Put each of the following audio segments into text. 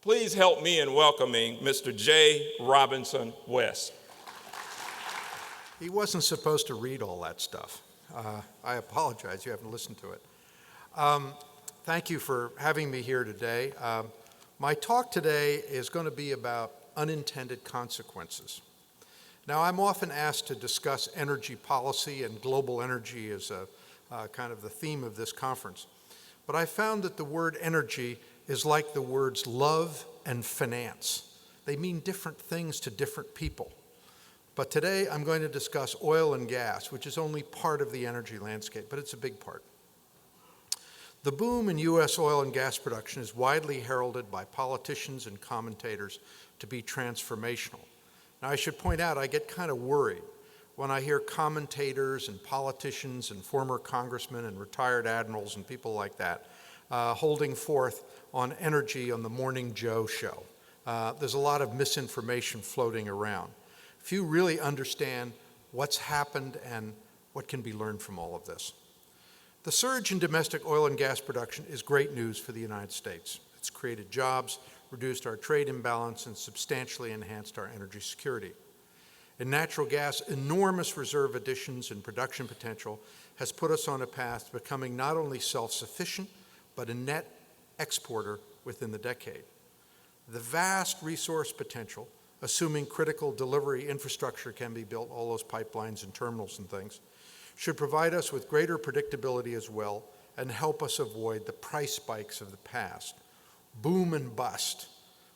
Please help me in welcoming Mr. J. Robinson West. He wasn't supposed to read all that stuff. I apologize, you haven't listened to it. Thank you for having me here today. My talk today is going to be about unintended consequences. Now, I'm often asked to discuss energy policy, and global energy is kind of the theme of this conference. But I found that the word energy is like the words love and finance. They mean different things to different people. But today I'm going to discuss oil and gas, which is only part of the energy landscape, but it's a big part. The boom in U.S. oil and gas production is widely heralded by politicians and commentators to be transformational. Now, I should point out, I get kind of worried when I hear commentators and politicians and former congressmen and retired admirals and people like that holding forth on energy on the Morning Joe show. There's a lot of misinformation floating around. Few really understand what's happened and what can be learned from all of this. The surge in domestic oil and gas production is great news for the United States. It's created jobs, reduced our trade imbalance, and substantially enhanced our energy security. In natural gas, enormous reserve additions and production potential has put us on a path to becoming not only self-sufficient, but a net exporter within the decade. The vast resource potential, assuming critical delivery infrastructure can be built, all those pipelines and terminals and things, should provide us with greater predictability as well and help us avoid the price spikes of the past. Boom and bust,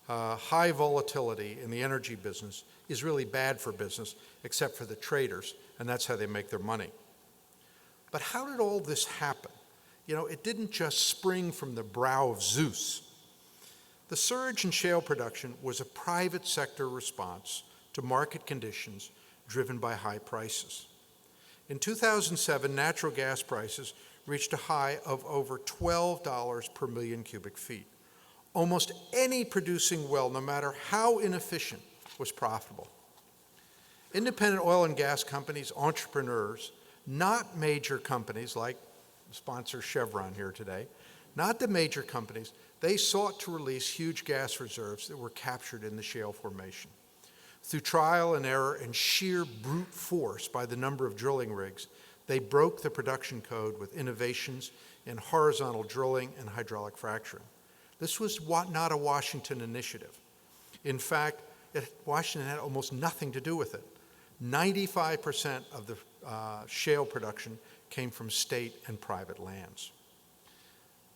high volatility in the energy business is really bad for business, except for the traders, and that's how they make their money. But how did all this happen? You know, it didn't just spring from the brow of Zeus. The surge in shale production was a private sector response to market conditions driven by high prices. In 2007, natural gas prices reached a high of over $12 per million cubic feet. Almost any producing well, no matter how inefficient, was profitable. Independent oil and gas companies, entrepreneurs, not major companies like sponsor Chevron here today, not the major companies, they sought to release huge gas reserves that were captured in the shale formation. Through trial and error and sheer brute force by the number of drilling rigs, they broke the production code with innovations in horizontal drilling and hydraulic fracturing. This was not a Washington initiative. In fact, Washington had almost nothing to do with it. 95% of the shale production came from state and private lands.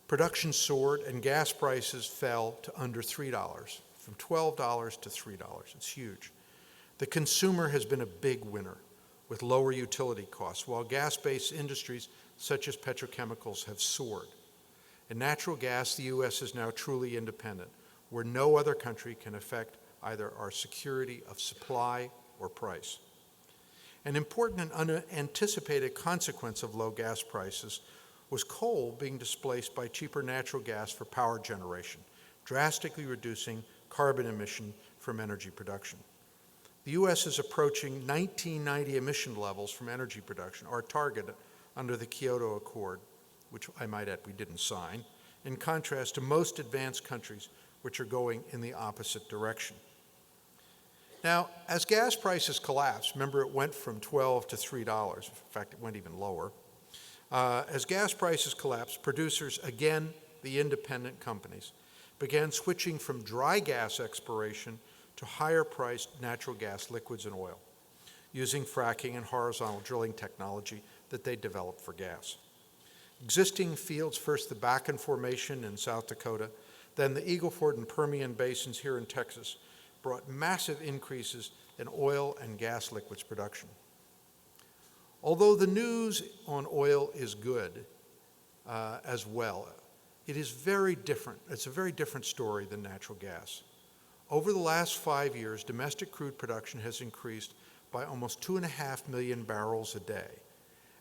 Production soared and gas prices fell to under $3, from $12 to $3. It's huge. The consumer has been a big winner with lower utility costs, while gas-based industries such as petrochemicals have soared. In natural gas, the U.S. is now truly independent, where no other country can affect either our security of supply or price. An important and unanticipated consequence of low gas prices was coal being displaced by cheaper natural gas for power generation, drastically reducing carbon emission from energy production. The U.S. is approaching 1990 emission levels from energy production, our target under the Kyoto Accord, which I might add we didn't sign, in contrast to most advanced countries which are going in the opposite direction. Now, as gas prices collapsed, remember it went from $12 to $3, in fact it went even lower. As gas prices collapsed, producers, again the independent companies, began switching from dry gas exploration to higher priced natural gas liquids and oil, using fracking and horizontal drilling technology that they developed for gas. Existing fields, first the Bakken Formation in South Dakota, then the Eagle Ford and Permian basins here in Texas, brought massive increases in oil and gas liquids production. Although the news on oil is good as well, it is very different. It's a very different story than natural gas. Over the last 5 years, domestic crude production has increased by almost 2.5 million barrels a day.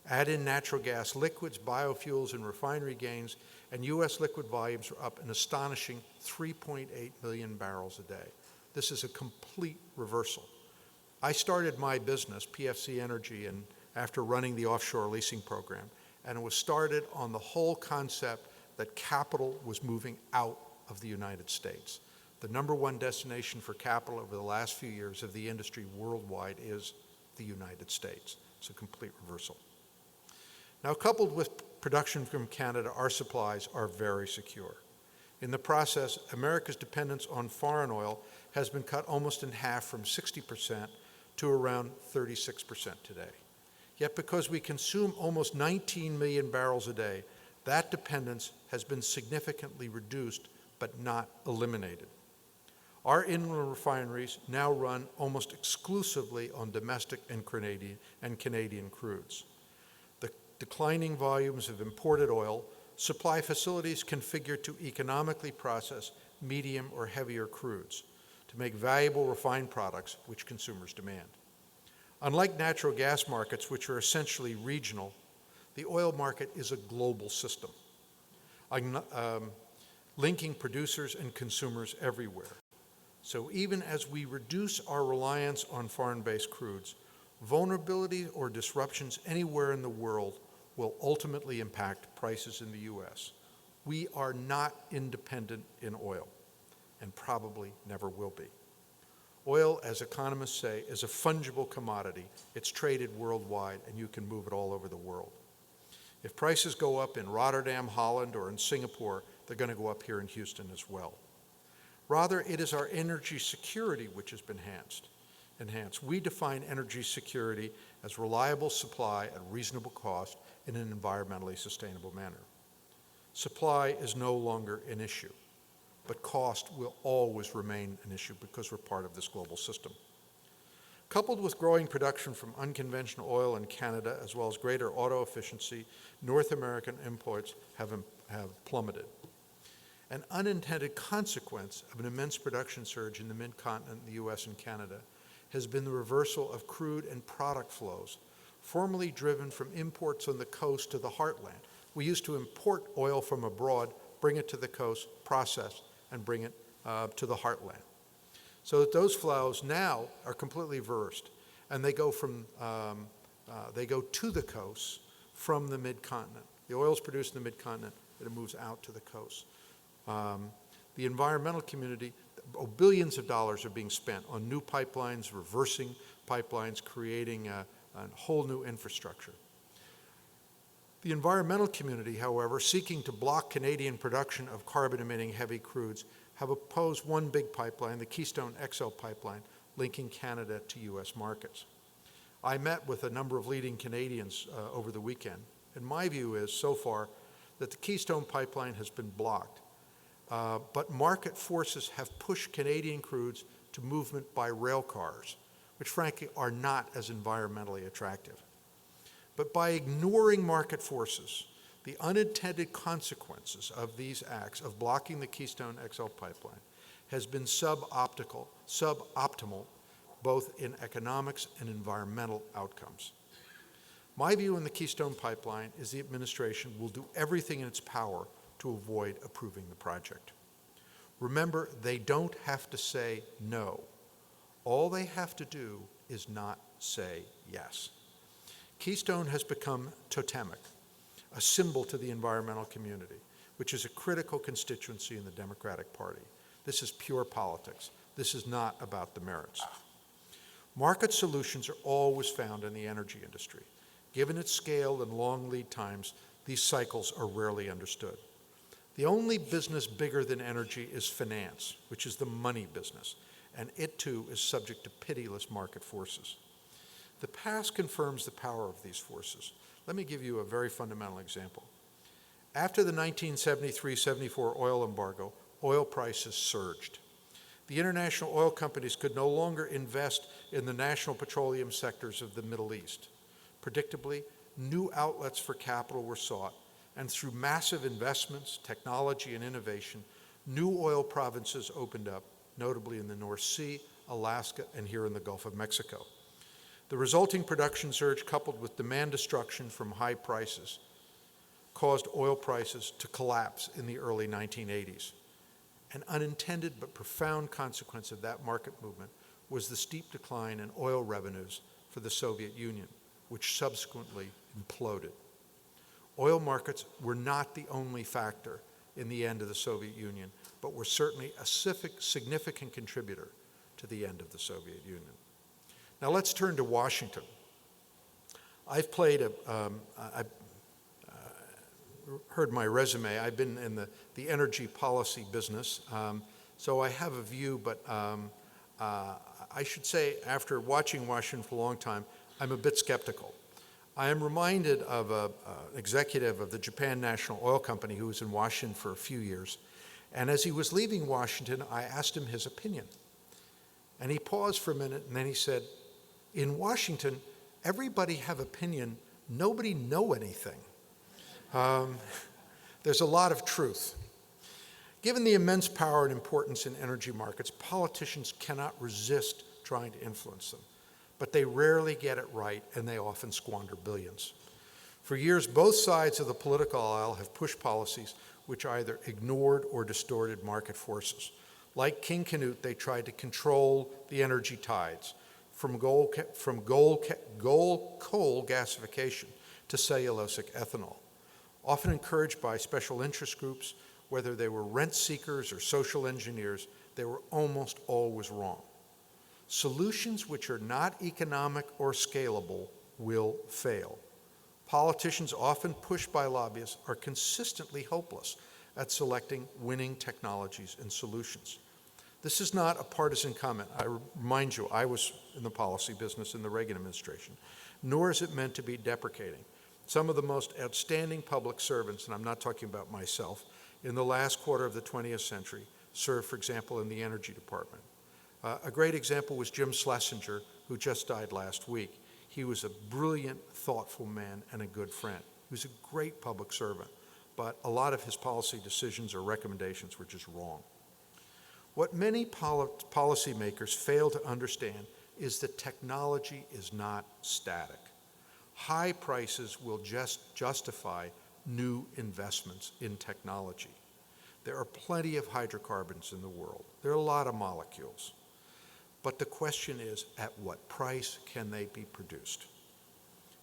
Add in natural gas liquids, biofuels, and refinery gains, and U.S. liquid volumes are up an astonishing 3.8 million barrels a day. This is a complete reversal. I started my business, PFC Energy, and after running the offshore leasing program, and it was started on the whole concept that capital was moving out of the United States. The number one destination for capital over the last few years of the industry worldwide is the United States. It's a complete reversal. Now, coupled with production from Canada, our supplies are very secure. In the process, America's dependence on foreign oil has been cut almost in half from 60% to around 36% today. Yet because we consume almost 19 million barrels a day, that dependence has been significantly reduced but not eliminated. Our inland refineries now run almost exclusively on domestic and Canadian crudes. The declining volumes of imported oil supply facilities configured to economically process medium or heavier crudes to make valuable refined products which consumers demand. Unlike natural gas markets, which are essentially regional, the oil market is a global system, linking producers and consumers everywhere. So even as we reduce our reliance on foreign-based crudes, vulnerability or disruptions anywhere in the world will ultimately impact prices in the U.S. We are not independent in oil, and probably never will be. Oil, as economists say, is a fungible commodity. It's traded worldwide, and you can move it all over the world. If prices go up in Rotterdam, Holland, or in Singapore, they're going to go up here in Houston as well. Rather, it is our energy security which has been enhanced. We define energy security as reliable supply at reasonable cost in an environmentally sustainable manner. Supply is no longer an issue, but cost will always remain an issue because we're part of this global system. Coupled with growing production from unconventional oil in Canada, as well as greater auto efficiency, North American imports have plummeted. An unintended consequence of an immense production surge in the mid-continent, the US and Canada, has been the reversal of crude and product flows, formerly driven from imports on the coast to the heartland. We used to import oil from abroad, bring it to the coast, process, and bring it to the heartland. So that those flows now are completely reversed, and they go to the coast from the mid-continent. The oil is produced in the mid-continent, and it moves out to the coast. The environmental community, billions of dollars are being spent on new pipelines, reversing pipelines, creating a whole new infrastructure. The environmental community, however, seeking to block Canadian production of carbon-emitting heavy crudes, have opposed one big pipeline, the Keystone XL pipeline, linking Canada to U.S. markets. I met with a number of leading Canadians over the weekend, and my view is, so far, that the Keystone pipeline has been blocked, but market forces have pushed Canadian crudes to movement by rail cars, which frankly are not as environmentally attractive. But by ignoring market forces, the unintended consequences of these acts of blocking the Keystone XL pipeline has been suboptimal, both in economics and environmental outcomes. My view on the Keystone pipeline is the administration will do everything in its power to avoid approving the project. Remember, they don't have to say no. All they have to do is not say yes. Keystone has become totemic, a symbol to the environmental community, which is a critical constituency in the Democratic Party. This is pure politics. This is not about the merits. Market solutions are always found in the energy industry. Given its scale and long lead times, these cycles are rarely understood. The only business bigger than energy is finance, which is the money business, and it too is subject to pitiless market forces. The past confirms the power of these forces. Let me give you a very fundamental example. After the 1973-74 oil embargo, oil prices surged. The international oil companies could no longer invest in the national petroleum sectors of the Middle East. Predictably, new outlets for capital were sought, and through massive investments, technology, and innovation, new oil provinces opened up, notably in the North Sea, Alaska, and here in the Gulf of Mexico. The resulting production surge, coupled with demand destruction from high prices, caused oil prices to collapse in the early 1980s. An unintended but profound consequence of that market movement was the steep decline in oil revenues for the Soviet Union, which subsequently imploded. Oil markets were not the only factor in the end of the Soviet Union, but were certainly a significant contributor to the end of the Soviet Union. Now let's turn to Washington. I've heard my resume. I've been in the energy policy business, so I have a view, but I should say, after watching Washington for a long time, I'm a bit skeptical. I am reminded of an executive of the Japan National Oil Company who was in Washington for a few years, and as he was leaving Washington, I asked him his opinion. And he paused for a minute, and then he said, "In Washington, everybody have opinion, nobody know anything." There's a lot of truth. Given the immense power and importance in energy markets, politicians cannot resist trying to influence them, but they rarely get it right, and they often squander billions. For years, both sides of the political aisle have pushed policies which either ignored or distorted market forces. Like King Canute, they tried to control the energy tides, from coal gasification to cellulosic ethanol. Often encouraged by special interest groups, whether they were rent seekers or social engineers, they were almost always wrong. Solutions which are not economic or scalable will fail. Politicians, often pushed by lobbyists, are consistently hopeless at selecting winning technologies and solutions. This is not a partisan comment. I remind you, I was in the policy business in the Reagan administration, nor is it meant to be deprecating. Some of the most outstanding public servants, and I'm not talking about myself, in the last quarter of the 20th century served, for example, in the energy department. A great example was Jim Schlesinger, who just died last week. He was a brilliant, thoughtful man and a good friend. He was a great public servant, but a lot of his policy decisions or recommendations were just wrong. What many policymakers fail to understand is that technology is not static. High prices will just justify new investments in technology. There are plenty of hydrocarbons in the world. There are a lot of molecules. But the question is, at what price can they be produced?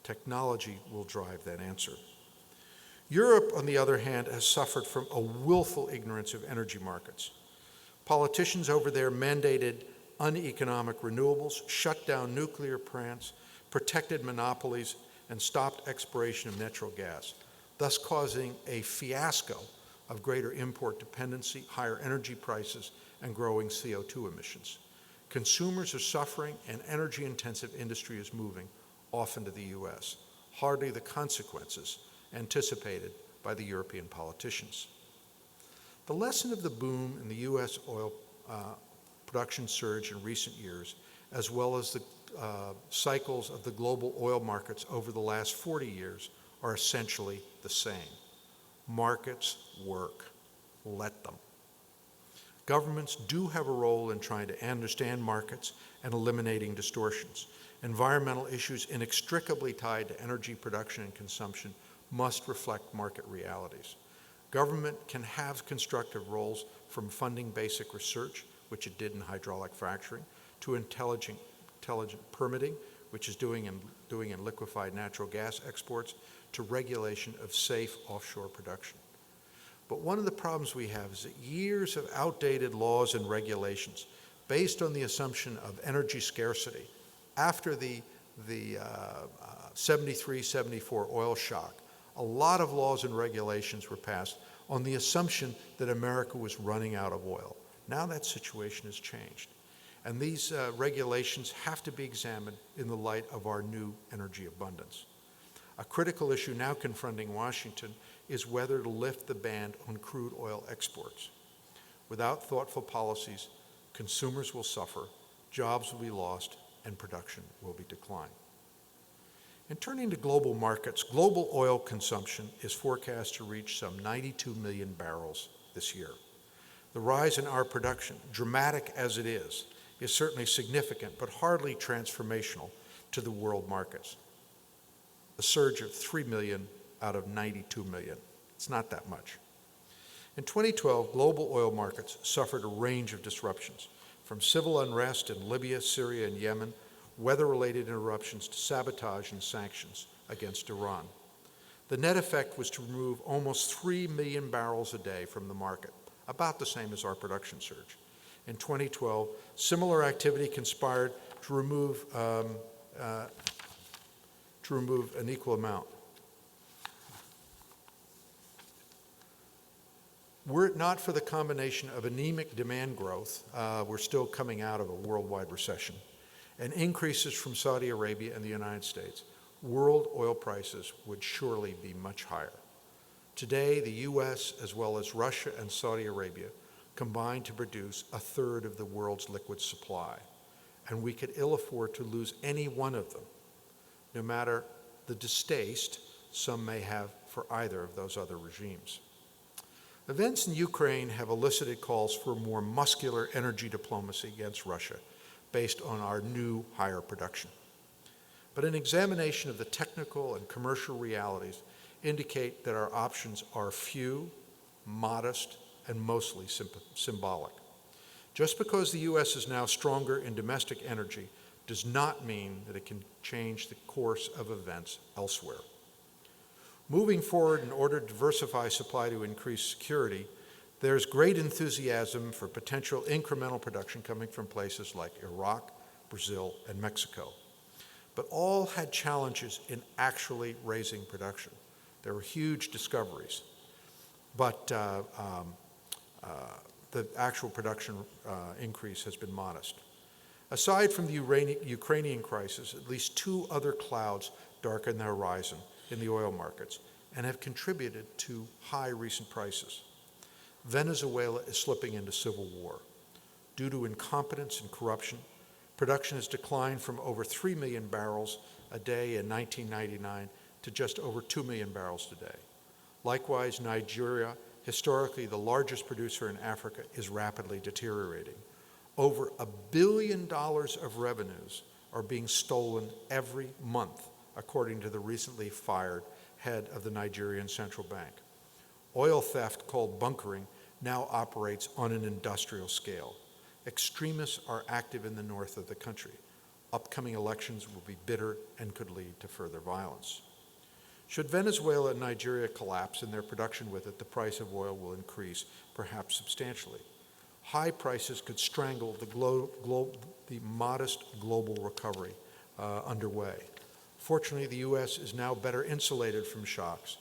Technology will drive that answer. Europe, on the other hand, has suffered from a willful ignorance of energy markets. Politicians over there mandated uneconomic renewables, shut down nuclear plants, protected monopolies, and stopped exploration of natural gas, thus causing a fiasco of greater import dependency, higher energy prices, and growing CO2 emissions. Consumers are suffering, and energy-intensive industry is moving, often to the U.S., hardly the consequences anticipated by the European politicians. The lesson of the boom in the U.S. oil production surge in recent years, as well as the cycles of the global oil markets over the last 40 years, are essentially the same. Markets work. Let them. Governments do have a role in trying to understand markets and eliminating distortions. Environmental issues inextricably tied to energy production and consumption must reflect market realities. Government can have constructive roles, from funding basic research, which it did in hydraulic fracturing, to intelligent permitting, which is doing in liquefied natural gas exports, to regulation of safe offshore production. But one of the problems we have is that years of outdated laws and regulations based on the assumption of energy scarcity after the 73-74 oil shock, a lot of laws and regulations were passed on the assumption that America was running out of oil. Now that situation has changed. And these regulations have to be examined in the light of our new energy abundance. A critical issue now confronting Washington is whether to lift the ban on crude oil exports. Without thoughtful policies, consumers will suffer, jobs will be lost, and production will be declined. And turning to global markets, global oil consumption is forecast to reach some 92 million barrels this year. The rise in our production, dramatic as it is certainly significant, but hardly transformational to the world markets. A surge of 3 million out of 92 million. It's not that much. In 2012, global oil markets suffered a range of disruptions, from civil unrest in Libya, Syria, and Yemen, weather-related interruptions to sabotage and sanctions against Iran. The net effect was to remove almost 3 million barrels a day from the market, about the same as our production surge. In 2012, similar activity conspired to remove an equal amount. Were it not for the combination of anemic demand growth, we're still coming out of a worldwide recession, and increases from Saudi Arabia and the United States, world oil prices would surely be much higher. Today, the U.S., as well as Russia and Saudi Arabia, combine to produce a third of the world's liquid supply, and we could ill afford to lose any one of them, no matter the distaste some may have for either of those other regimes. Events in Ukraine have elicited calls for more muscular energy diplomacy against Russia based on our new higher production. But an examination of the technical and commercial realities indicate that our options are few, modest, and mostly symbolic. Just because the U.S. is now stronger in domestic energy does not mean that it can change the course of events elsewhere. Moving forward in order to diversify supply to increase security, there's great enthusiasm for potential incremental production coming from places like Iraq, Brazil, and Mexico. But all had challenges in actually raising production. There were huge discoveries, but the actual production increase has been modest. Aside from the Ukrainian crisis, at least two other clouds darken the horizon in the oil markets and have contributed to high recent prices. Venezuela is slipping into civil war. Due to incompetence and corruption, production has declined from over 3 million barrels a day in 1999 to just over 2 million barrels today. Likewise, Nigeria, historically the largest producer in Africa, is rapidly deteriorating. Over $1 billion of revenues are being stolen every month, according to the recently fired head of the Nigerian Central Bank. Oil theft, called bunkering, now operates on an industrial scale. Extremists are active in the north of the country. Upcoming elections will be bitter and could lead to further violence. Should Venezuela and Nigeria collapse and their production with it, the price of oil will increase, perhaps substantially. High prices could strangle the modest global recovery underway. Fortunately, the U.S. is now better insulated from shocks,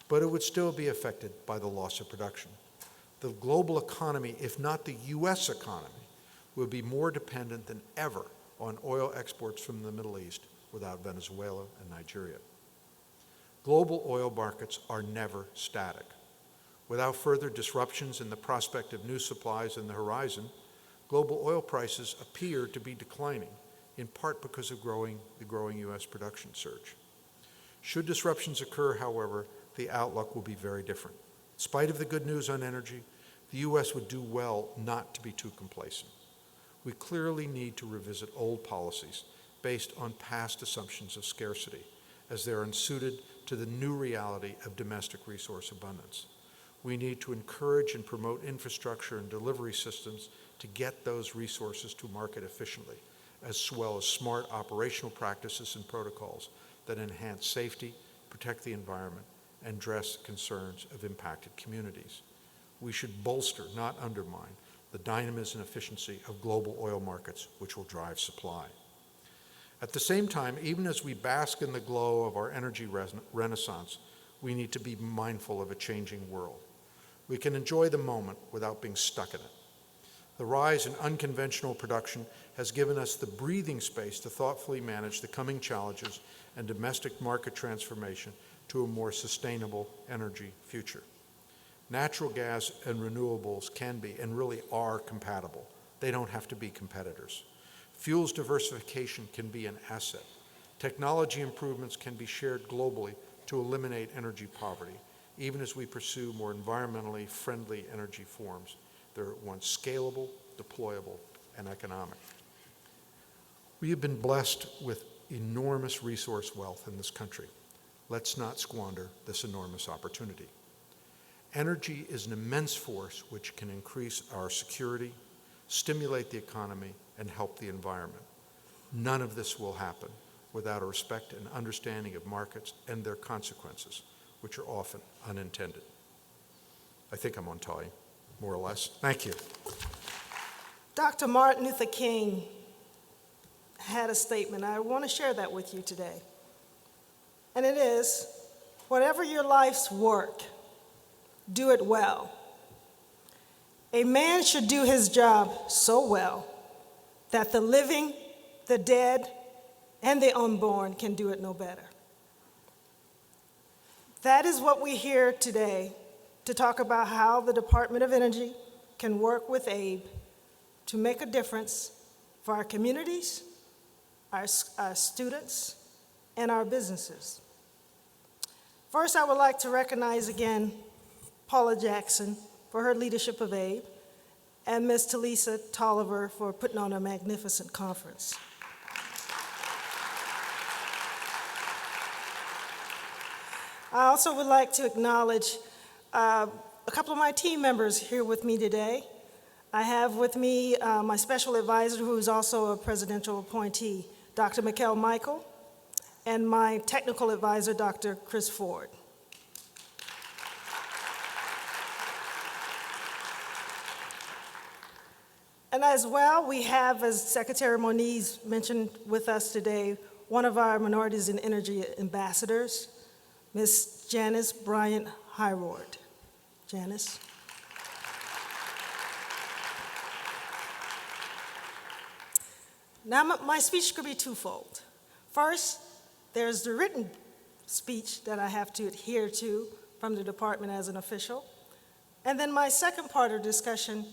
but it would still be affected by the loss of production. The global economy, if not the U.S. economy, will be more dependent than ever on oil exports from the Middle East without Venezuela and Nigeria. Global oil markets are never static. Without further disruptions in the prospect of new supplies in the horizon, global oil prices appear to be declining, in part because of the growing U.S. production surge. Should disruptions occur, however, the outlook will be very different. In spite of the good news on energy, the U.S. would do well not to be too complacent. We clearly need to revisit old policies based on past assumptions of scarcity, as they are unsuited to the new reality of domestic resource abundance. We need to encourage and promote infrastructure and delivery systems to get those resources to market efficiently, as well as smart operational practices and protocols that enhance safety, protect the environment, and address concerns of impacted communities. We should bolster, not undermine, the dynamism and efficiency of global oil markets, which will drive supply. At the same time, even as we bask in the glow of our energy renaissance, we need to be mindful of a changing world. We can enjoy the moment without being stuck in it. The rise in unconventional production has given us the breathing space to thoughtfully manage the coming challenges and domestic market transformation to a more sustainable energy future. Natural gas and renewables can be and really are compatible. They don't have to be competitors. Fuels diversification can be an asset. Technology improvements can be shared globally to eliminate energy poverty, even as we pursue more environmentally friendly energy forms. They're at once scalable, deployable, and economic. We have been blessed with enormous resource wealth in this country. Let's not squander this enormous opportunity. Energy is an immense force which can increase our security, stimulate the economy, and help the environment. None of this will happen without a respect and understanding of markets and their consequences, which are often unintended. I think I'm on time. more or less. Thank you. Dr. Martin Luther King had a statement. I want to share that with you today. And it is, whatever your life's work, do it well. A man should do his job so well that the living, the dead, and the unborn can do it no better. That is what we're here today to talk about how the Department of Energy can work with AABE to make a difference for our communities, our students, and our businesses. First, I would like to recognize again Paula Jackson for her leadership of AABE, and Ms. Talisa Tolliver for putting on a magnificent conference. I also would like to acknowledge a couple of my team members here with me today. I have with me my special advisor, who is also a presidential appointee, Dr. Mikkel Michael, and my technical advisor, Dr. Chris Ford. And as well, we have, as Secretary Moniz mentioned with us today, one of our Minorities in Energy ambassadors, Ms. Janice Bryant Hyrord. Janice. Now, my speech could be twofold. First, there's the written speech that I have to adhere to from the department as an official. And then my second part of discussion,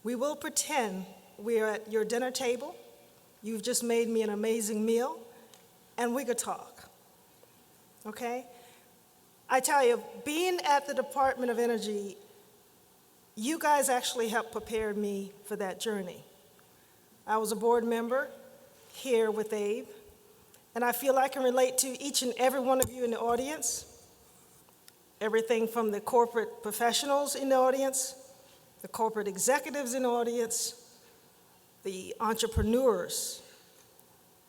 we will pretend we're at your dinner table, you've just made me an amazing meal, and we could talk, okay? I tell you, being at the Department of Energy, you guys actually helped prepare me for that journey. I was a board member here with AABE, and I feel I can relate to each and every one of you in the audience, everything from the corporate professionals in the audience, the corporate executives in the audience, the entrepreneurs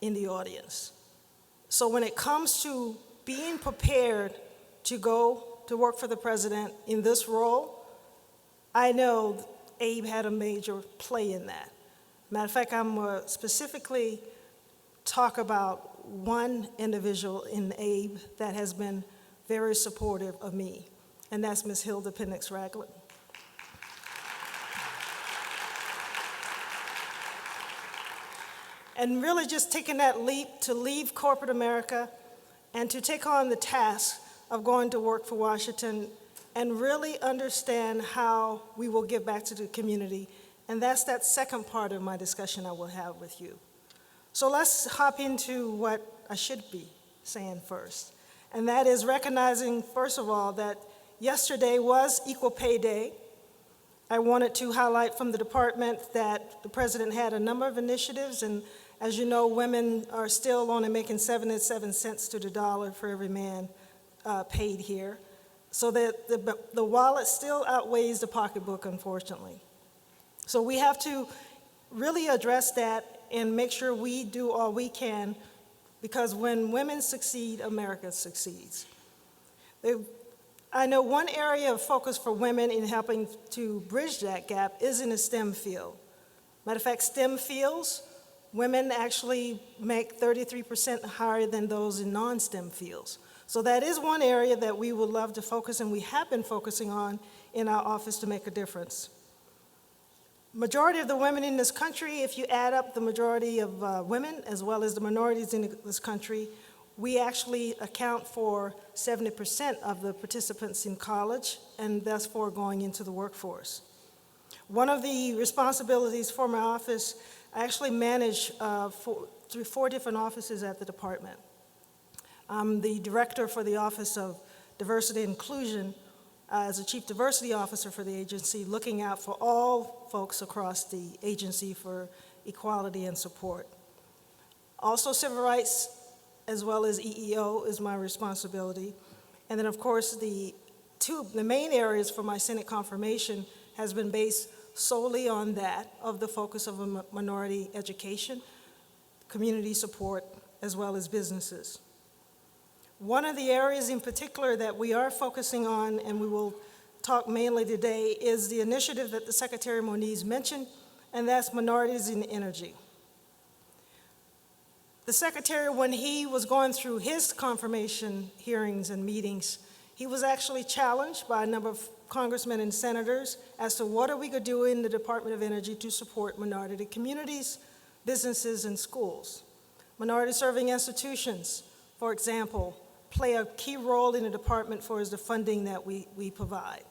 in the audience. So when it comes to being prepared to go to work for the president in this role, I know AABE had a major play in that. Matter of fact, I'm specifically talk about one individual in AABE that has been very supportive of me, and that's Ms. Hilda Penix Ragland. And really just taking that leap to leave corporate America and to take on the task of going to work for Washington and really understand how we will give back to the community. And that's that second part of my discussion I will have with you. So let's hop into what I should be saying first. And that is recognizing, first of all, that yesterday was Equal Pay Day. I wanted to highlight from the department that the president had a number of initiatives, and as you know, women are still only making 77 cents to the dollar for every man paid here. So that the wallet still outweighs the pocketbook, unfortunately. So we have to really address that and make sure we do all we can, because when women succeed, America succeeds. I know one area of focus for women in helping to bridge that gap is in the STEM field. Matter of fact, STEM fields, women actually make 33% higher than those in non-STEM fields. So that is one area that we would love to focus, and we have been focusing on in our office to make a difference. Majority of the women in this country, if you add up the majority of women as well as the minorities in this country, we actually account for 70% of the participants in college and thus for going into the workforce. One of the responsibilities for my office, I actually manage through 4 different offices at the department. I'm the director for the Office of Diversity and Inclusion as a Chief Diversity Officer for the agency, looking out for all folks across the agency for equality and support. Also, civil rights as well as EEO is my responsibility. And then, of course, the main areas for my Senate confirmation has been based solely on that, of the focus of a minority education, community support, as well as businesses. One of the areas in particular that we are focusing on, and we will talk mainly today is the initiative that the Secretary Moniz mentioned, and that's Minorities in Energy. The Secretary, when he was going through his confirmation hearings and meetings, he was actually challenged by a number of congressmen and senators as to what are we going to do in the Department of Energy to support minority communities, businesses, and schools. Minority-serving institutions, for example, play a key role in the department for the funding that we provide.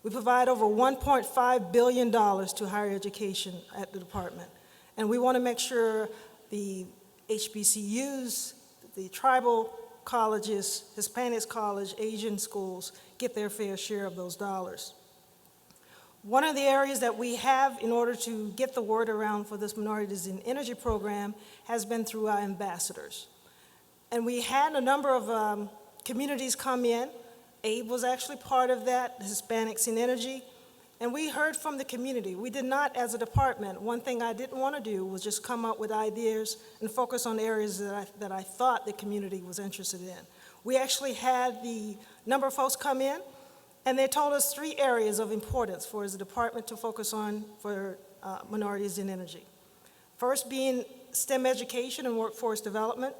We provide over $1.5 billion to higher education at the department, and we want to make sure the HBCUs, the tribal colleges, Hispanics college, Asian schools get their fair share of those dollars. One of the areas that we have in order to get the word around for this Minorities in Energy program has been through our ambassadors. And we had a number of communities come in. AABE was actually part of that, Hispanics in Energy, and we heard from the community. We did not, as a department, one thing I didn't want to do was just come up with ideas and focus on areas that I thought the community was interested in. We actually had the number of folks come in, and they told us 3 areas of importance for as a department to focus on for minorities in energy. First being STEM education and workforce development.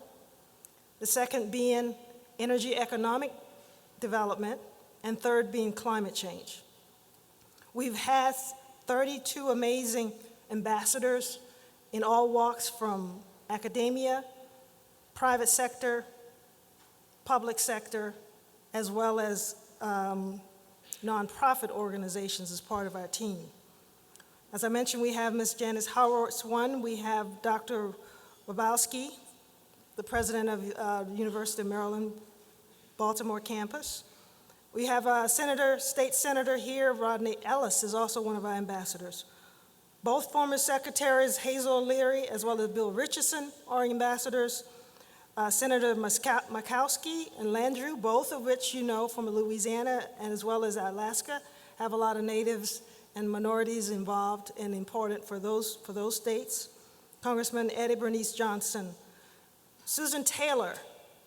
The second being energy economic development, and third being climate change. We've had 32 amazing ambassadors in all walks from academia, private sector, public sector, as well as nonprofit organizations as part of our team. As I mentioned, we have Ms. Janice Howard-Swan, we have Dr. Wabowski, the president of the University of Maryland, Baltimore campus. We have a state senator here, Rodney Ellis is also one of our ambassadors. Both former secretaries, Hazel O'Leary as well as Bill Richardson, are ambassadors. Senator Murkowski and Landrieu, both of which you know from Louisiana and as well as Alaska, have a lot of natives and minorities involved and important for those states. Congressman Eddie Bernice Johnson. Susan Taylor,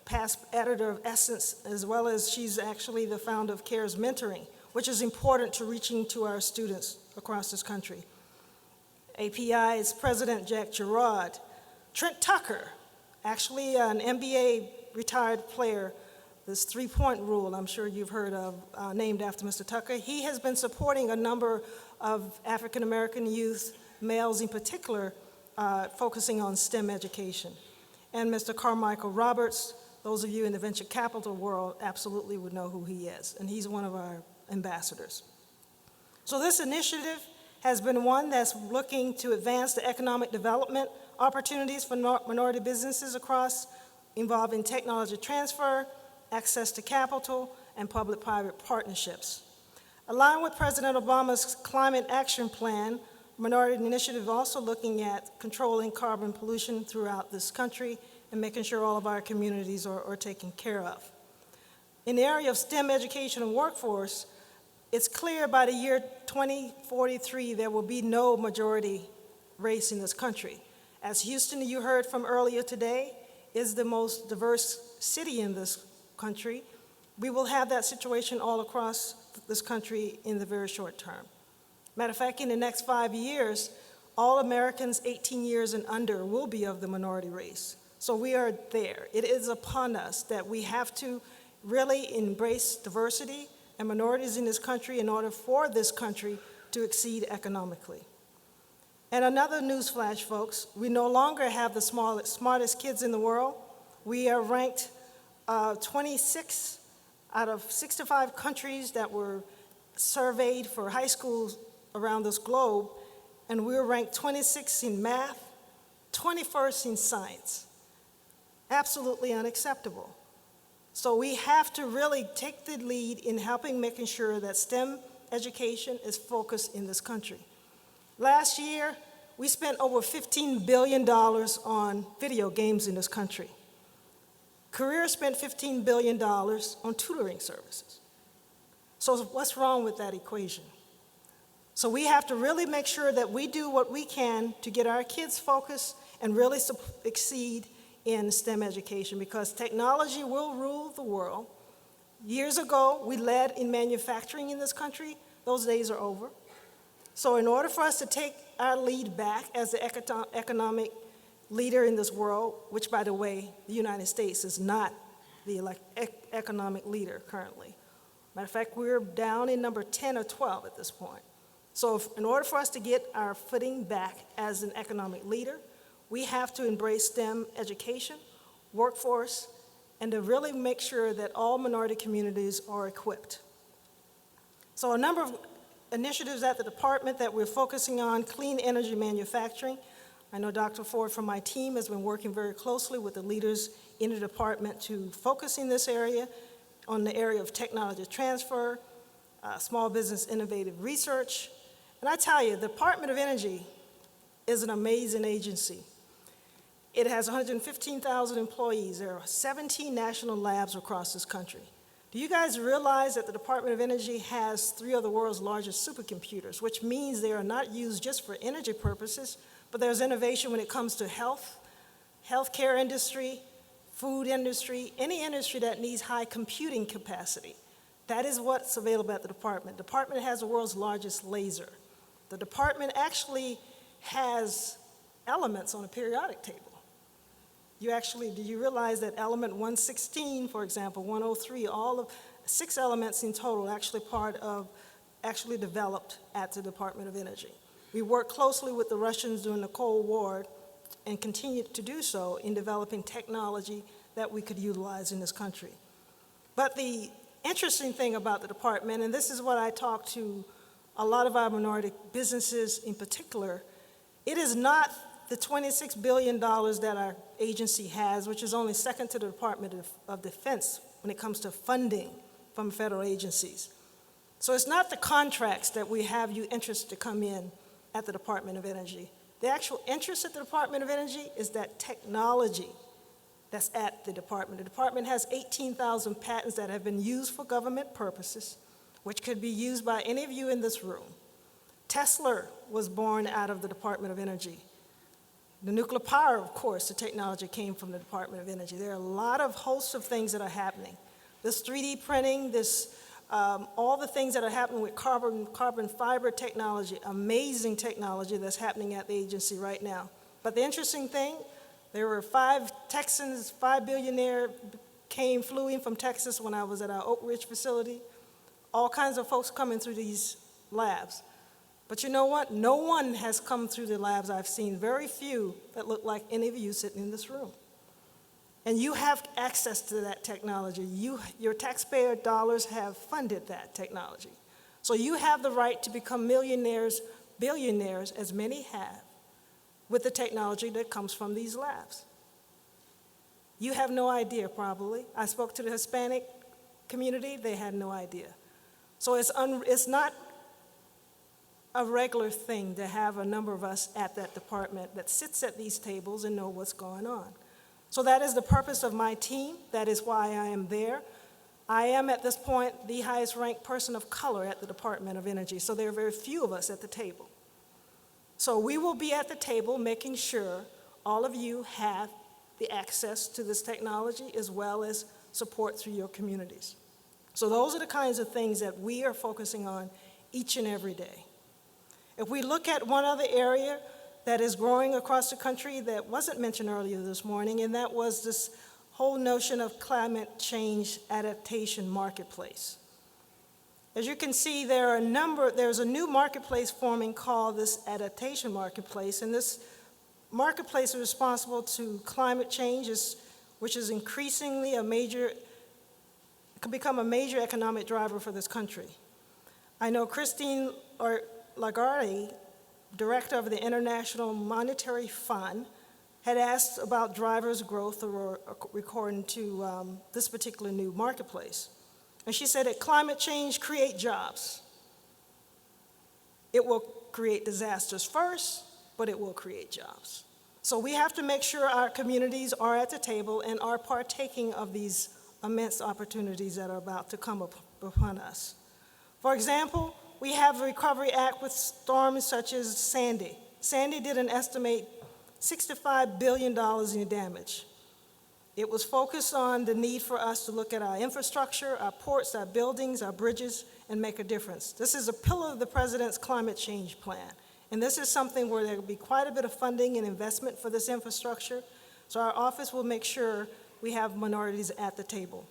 past editor of Essence, as well as she's actually the founder of CARES Mentoring, which is important to reaching to our students across this country. API's President Jack Gerard. Trent Tucker, actually an NBA retired player, this 3-point rule I'm sure you've heard of, named after Mr. Tucker. He has been supporting a number of African American youth, males in particular, focusing on STEM education. And Mr. Carmichael Roberts, those of you in the venture capital world absolutely would know who he is, and he's one of our ambassadors. So this initiative has been one that's looking to advance the economic development opportunities for minority businesses across, involving technology transfer, access to capital, and public-private partnerships. Aligned with President Obama's Climate Action Plan, Minority Initiative is also looking at controlling carbon pollution throughout this country and making sure all of our communities are taken care of. In the area of STEM education and workforce, it's clear by the year 2043 there will be no majority race in this country. As Houston, you heard from earlier today, is the most diverse city in this country, we will have that situation all across this country in the very short term. Matter of fact, in the next 5 years, all Americans 18 years and under will be of the minority race. So we are there. It is upon us that we have to really embrace diversity and minorities in this country in order for this country to exceed economically. And another newsflash, folks, we no longer have the smartest kids in the world. We are ranked 26 out of 65 countries that were surveyed for high schools around this globe, and we were ranked 26th in math, 21st in science. Absolutely unacceptable. So we have to really take the lead in helping making sure that STEM education is focused in this country. Last year, we spent over $15 billion on video games in this country. Career spent $15 billion on tutoring services. So what's wrong with that equation? So we have to really make sure that we do what we can to get our kids focused and really exceed in STEM education, because technology will rule the world, Years ago, we led in manufacturing in this country. Those days are over. So in order for us to take our lead back as the economic leader in this world, which, by the way, the United States is not the economic leader currently. Matter of fact, we're down in number 10 or 12 at this point. So in order for us to get our footing back as an economic leader, we have to embrace STEM education, workforce, and to really make sure that all minority communities are equipped. So a number of initiatives at the department that we're focusing on: clean energy manufacturing. I know Dr. Ford from my team has been working very closely with the leaders in the department to focus in this area, on the area of technology transfer, small business innovative research. And I tell you, the Department of Energy is an amazing agency. It has 115,000 employees. There are 17 national labs across this country. Do you guys realize that the Department of Energy has 3 of the world's largest supercomputers, which means they are not used just for energy purposes, but there's innovation when it comes to health, healthcare industry, food industry, any industry that needs high computing capacity. That is what's available at the department. The department has the world's largest laser. The department actually has elements on a periodic table. Do you realize that element 116, for example, 103, all of 6 elements in total actually developed at the Department of Energy. We worked closely with the Russians during the Cold War and continued to do so in developing technology that we could utilize in this country. But the interesting thing about the department, and this is what I talk to a lot of our minority businesses in particular, it is not the $26 billion that our agency has, which is only second to the Department of Defense when it comes to funding from federal agencies. So it's not the contracts that we have you interested to come in at the Department of Energy. The actual interest at the Department of Energy is that technology that's at the department. The department has 18,000 patents that have been used for government purposes, which could be used by any of you in this room. Tesla was born out of the Department of Energy. The nuclear power, of course, the technology came from the Department of Energy. There are a lot of hosts of things that are happening. This 3D printing, all the things that are happening with carbon fiber technology, amazing technology that's happening at the agency right now. But the interesting thing, there were 5 Texans, 5 billionaires flew in from Texas when I was at our Oak Ridge facility. All kinds of folks coming through these labs. But you know what? No one has come through the labs I've seen, very few that look like any of you sitting in this room. And you have access to that technology. Your taxpayer dollars have funded that technology. So you have the right to become millionaires, billionaires, as many have, with the technology that comes from these labs. You have no idea, probably. I spoke to the Hispanic community, they had no idea. So it's not a regular thing to have a number of us at that department that sits at these tables and know what's going on. So that is the purpose of my team. That is why I am there. I am, at this point, the highest ranked person of color at the Department of Energy, so there are very few of us at the table. So we will be at the table making sure all of you have the access to this technology as well as support through your communities. So those are the kinds of things that we are focusing on each and every day. If we look at one other area that is growing across the country that wasn't mentioned earlier this morning, and that was this whole notion of climate change adaptation marketplace. As you can see, there's a new marketplace forming called this adaptation marketplace, and this marketplace is responsible to climate change, which is increasingly could become a major economic driver for this country. I know Christine Lagarde, director of the International Monetary Fund, had asked about drivers' growth according to this particular new marketplace. And she said that climate change creates jobs. It will create disasters first, but it will create jobs. So we have to make sure our communities are at the table and are partaking of these immense opportunities that are about to come upon us. For example, we have a Recovery Act with storms such as Sandy. Sandy did an estimate $65 billion in damage. It was focused on the need for us to look at our infrastructure, our ports, our buildings, our bridges, and make a difference. This is a pillar of the President's climate change plan. And this is something where there will be quite a bit of funding and investment for this infrastructure. So our office will make sure we have minorities at the table.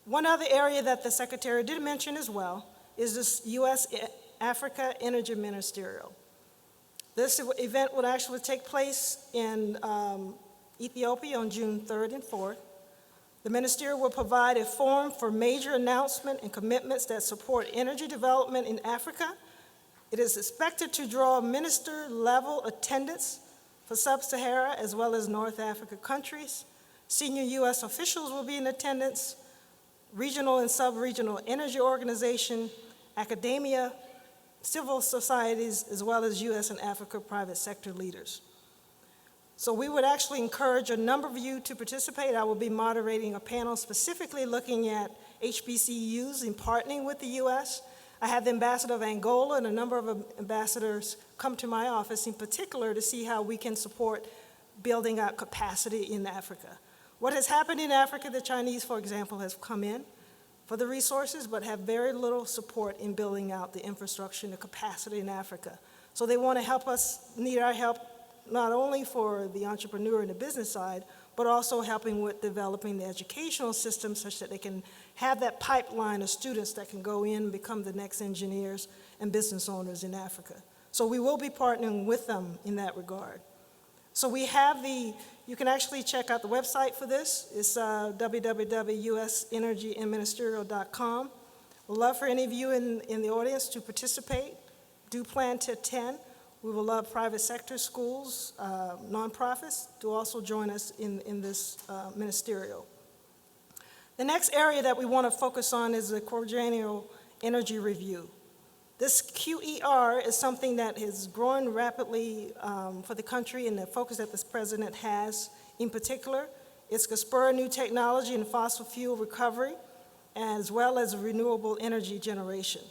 One other area that the Secretary did mention as well is this U.S.-Africa Energy Ministerial. This event would actually take place in Ethiopia on June 3rd and 4th. The ministerial will provide a forum for major announcements and commitments that support energy development in Africa. It is expected to draw minister-level attendance for Sub-Sahara as well as North Africa countries. Senior U.S. officials will be in attendance, regional and sub-regional energy organization, academia, civil societies, as well as U.S. and Africa private sector leaders. So we would actually encourage a number of you to participate. I will be moderating a panel specifically looking at HBCUs in partnering with the U.S. I had the ambassador of Angola and a number of ambassadors come to my office in particular to see how we can support building out capacity in Africa. What has happened in Africa, the Chinese, for example, have come in for the resources, but have very little support in building out the infrastructure and the capacity in Africa. So they want to help us, need our help, not only for the entrepreneur and the business side, but also helping with developing the educational system such that they can have that pipeline of students that can go in and become the next engineers and business owners in Africa. So we will be partnering with them in that regard. So we have you can actually check out the website for this. It's www.usenergyandministerial.com. We'd love for any of you in the audience to participate. Do plan to attend. We will love private sector, schools, nonprofits to also join us in this ministerial. The next area that we want to focus on is the quadrennial energy review. This QER is something that is growing rapidly for the country, and the focus that this president has in particular. It's to spur new technology in fossil fuel recovery, as well as renewable energy generation.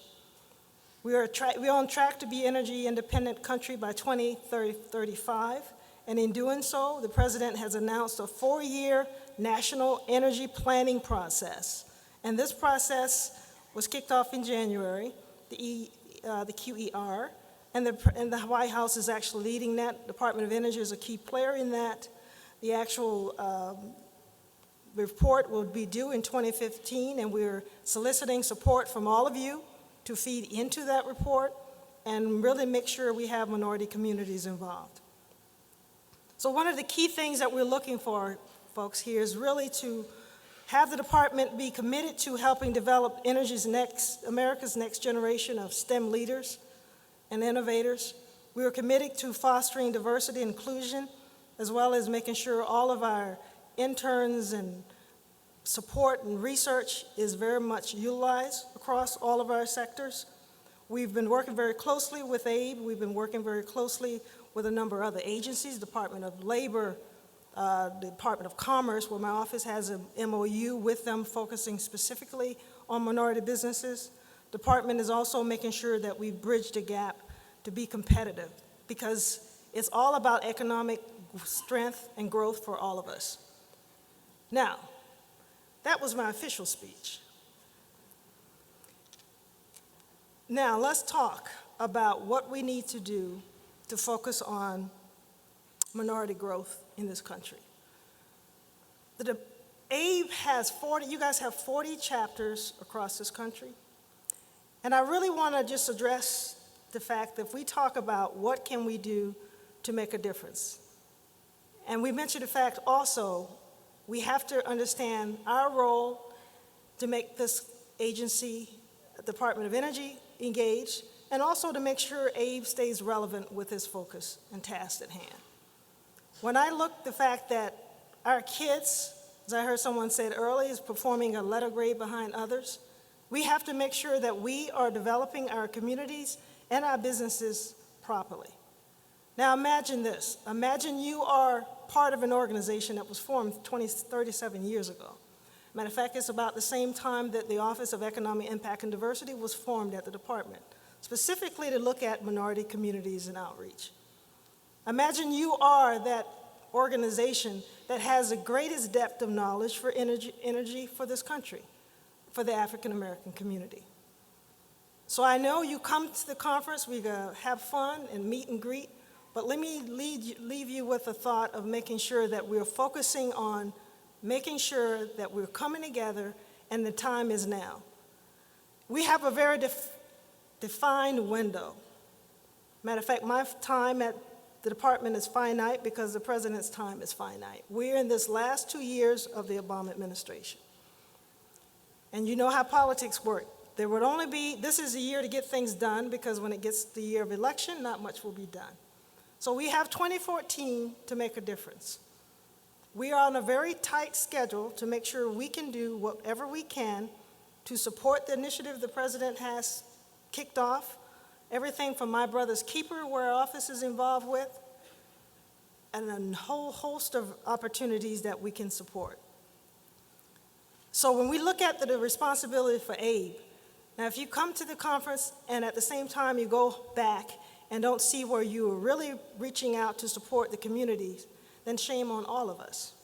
We're on track to be energy independent country by 2035, and in doing so, the president has announced a 4-year national energy planning process. And this process was kicked off in January, the QER, and the White House is actually leading that. Department of Energy is a key player in that. The actual report will be due in 2015, and we're soliciting support from all of you to feed into that report and really make sure we have minority communities involved. So one of the key things that we're looking for, folks, here is really to have the department be committed to helping develop America's next generation of STEM leaders and innovators. We are committed to fostering diversity and inclusion, as well as making sure all of our interns and support and research is very much utilized across all of our sectors. We've been working very closely with AABE. We've been working very closely with a number of other agencies, Department of Labor, the Department of Commerce, where my office has an MOU with them focusing specifically on minority businesses. Department is also making sure that we bridge the gap to be competitive, because it's all about economic strength and growth for all of us. Now, that was my official speech. Now, let's talk about what we need to do to focus on minority growth in this country. The AABE has 40, you guys have 40 chapters across this country. And I really want to just address the fact that if we talk about what can we do to make a difference. And we mentioned the fact also, we have to understand our role to make this agency, Department of Energy, engaged, and also to make sure AABE stays relevant with its focus and task at hand. When I look at the fact that our kids, as I heard someone say earlier, is performing a letter grade behind others, we have to make sure that we are developing our communities and our businesses properly. Now imagine this. Imagine you are part of an organization that was formed 37 years ago. Matter of fact, it's about the same time that the Office of Economic Impact and Diversity was formed at the department, specifically to look at minority communities and outreach. Imagine you are that organization that has the greatest depth of knowledge for energy for this country, for the African American community. So I know you come to the conference, we're going to have fun and meet and greet, but let me leave you with a thought of making sure that we're focusing on making sure that we're coming together and the time is now. We have a very defined window. Matter of fact, my time at the department is finite because the president's time is finite. We're in this last 2 years of the Obama administration. And you know how politics work. There would only be, this is a year to get things done because when it gets the year of election, not much will be done. So we have 2014 to make a difference. We are on a very tight schedule to make sure we can do whatever we can to support the initiative the president has kicked off, everything from My Brother's Keeper, where our office is involved with, and a whole host of opportunities that we can support. So when we look at the responsibility for AABE, now if you come to the conference and at the same time you go back and don't see where you are really reaching out to support the communities, then shame on all of us.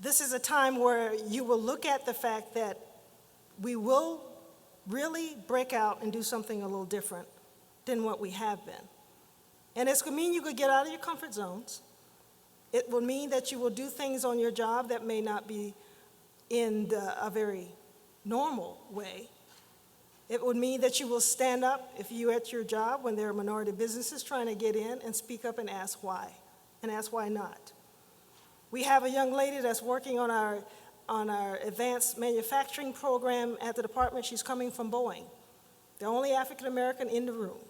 This is a time where you will look at the fact that we will really break out and do something a little different than what we have been. And it's going to mean you could get out of your comfort zones. It will mean that you will do things on your job that may not be in a very normal way. It would mean that you will stand up if you're at your job when there are minority businesses trying to get in and speak up and ask why not. We have a young lady that's working on our advanced manufacturing program at the department. She's coming from Boeing, the only African American in the room.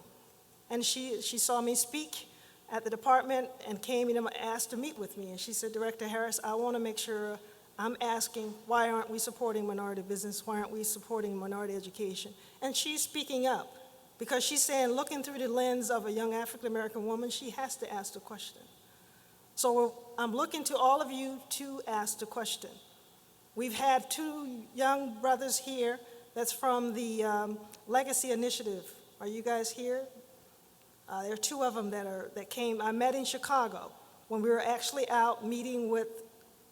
And she saw me speak at the department and came and asked to meet with me. And she said, Director Harris, I want to make sure I'm asking, why aren't we supporting minority business? Why aren't we supporting minority education? And she's speaking up because she's saying, looking through the lens of a young African American woman, she has to ask the question. So I'm looking to all of you to ask the question. We've had 2 young brothers here that's from the Legacy Initiative. Are you guys here? There are 2 of them that came. I met in Chicago when we were actually out meeting with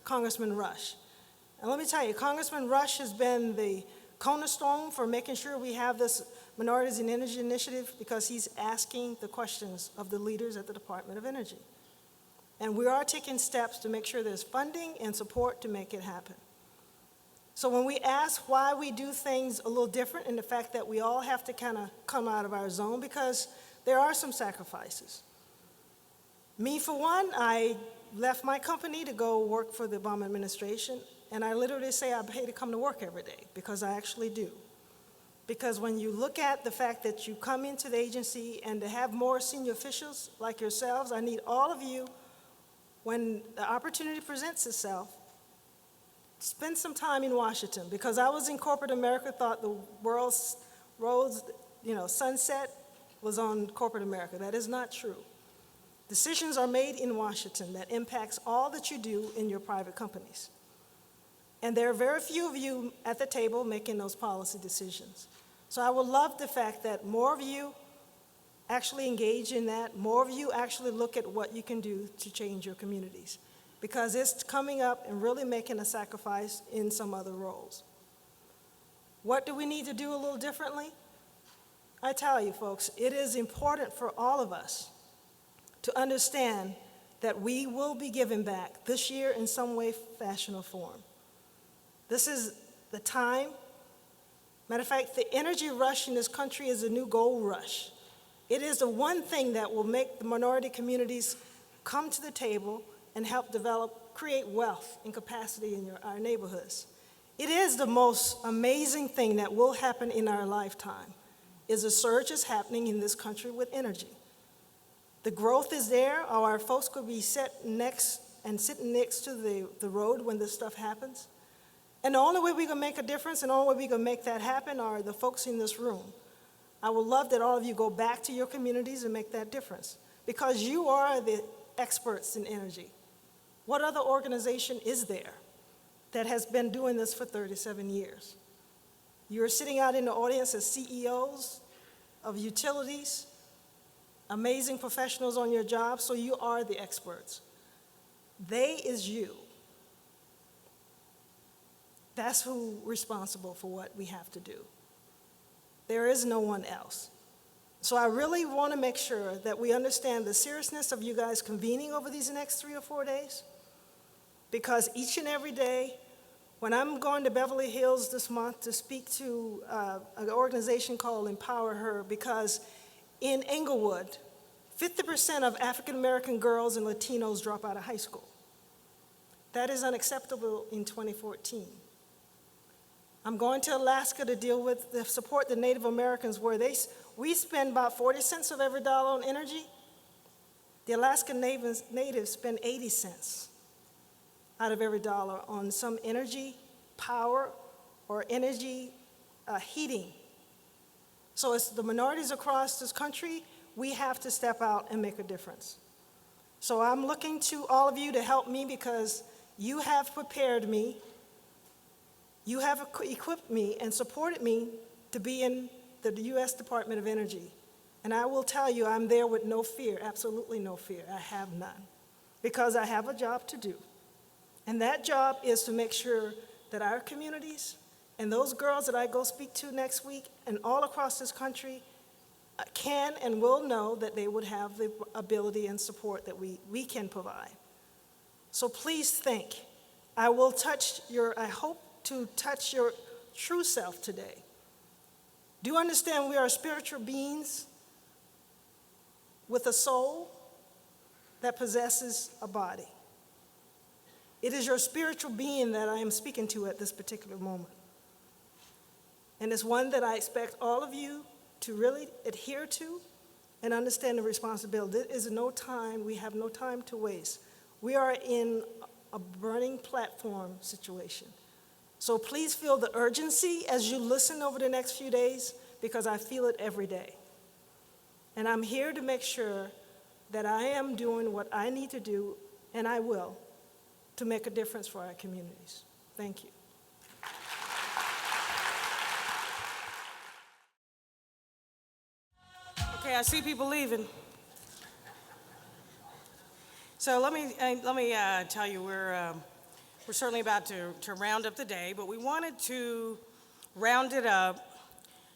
Congressman Rush. And let me tell you, Congressman Rush has been the cornerstone for making sure we have this Minorities in Energy initiative because he's asking the questions of the leaders at the Department of Energy. And we are taking steps to make sure there's funding and support to make it happen. So when we ask why we do things a little different and the fact that we all have to kind of come out of our zone because there are some sacrifices. Me, for one, I left my company to go work for the Obama administration, and I literally say I pay to come to work every day because I actually do. Because when you look at the fact that you come into the agency and to have more senior officials like yourselves, I need all of you, when the opportunity presents itself, spend some time in Washington, because I was in corporate America, thought the world's roads, sunset was on corporate America. That is not true. Decisions are made in Washington that impacts all that you do in your private companies. And there are very few of you at the table making those policy decisions. So I would love the fact that more of you actually engage in that, more of you actually look at what you can do to change your communities, because it's coming up and really making a sacrifice in some other roles. What do we need to do a little differently? I tell you, folks, it is important for all of us to understand that we will be giving back this year in some way, fashion, or form. This is the time. Matter of fact, the energy rush in this country is a new gold rush. It is the one thing that will make the minority communities come to the table and help create wealth and capacity in our neighborhoods. It is the most amazing thing that will happen in our lifetime, is a surge is happening in this country with energy. The growth is there, or our folks could be sitting next to the road when this stuff happens. And the only way we can make a difference and the only way we can make that happen are the folks in this room. I would love that all of you go back to your communities and make that difference, because you are the experts in energy. What other organization is there that has been doing this for 37 years? You're sitting out in the audience as CEOs of utilities, amazing professionals on your job, so you are the experts. They is you. That's who responsible for what we have to do. There is no one else. So I really want to make sure that we understand the seriousness of you guys convening over these next 3 or 4 days, because each and every day, when I'm going to Beverly Hills this month to speak to an organization called Empower Her, because in Englewood, 50% of African American girls and Latinos drop out of high school. That is unacceptable in 2014. I'm going to Alaska to support the Native Americans, where we spend about 40 cents of every dollar on energy. The Alaskan natives spend 80 cents out of every dollar on some energy, power, or energy heating. So as the minorities across this country, we have to step out and make a difference. So I'm looking to all of you to help me, because you have prepared me, you have equipped me and supported me to be in the U.S. Department of Energy. And I will tell you, I'm there with no fear, absolutely no fear. I have none, because I have a job to do. And that job is to make sure that our communities and those girls that I go speak to next week and all across this country can and will know that they would have the ability and support that we can provide. So please think. I hope to touch your true self today. Do you understand we are spiritual beings with a soul that possesses a body? It is your spiritual being that I am speaking to at this particular moment. And it's one that I expect all of you to really adhere to and understand the responsibility. There is no time, we have no time to waste. We are in a burning platform situation. So please feel the urgency as you listen over the next few days, because I feel it every day. And I'm here to make sure that I am doing what I need to do, and I will, to make a difference for our communities. Thank you. Okay, I see people leaving. So let me tell you, we're certainly about to round up the day, but we wanted to round it up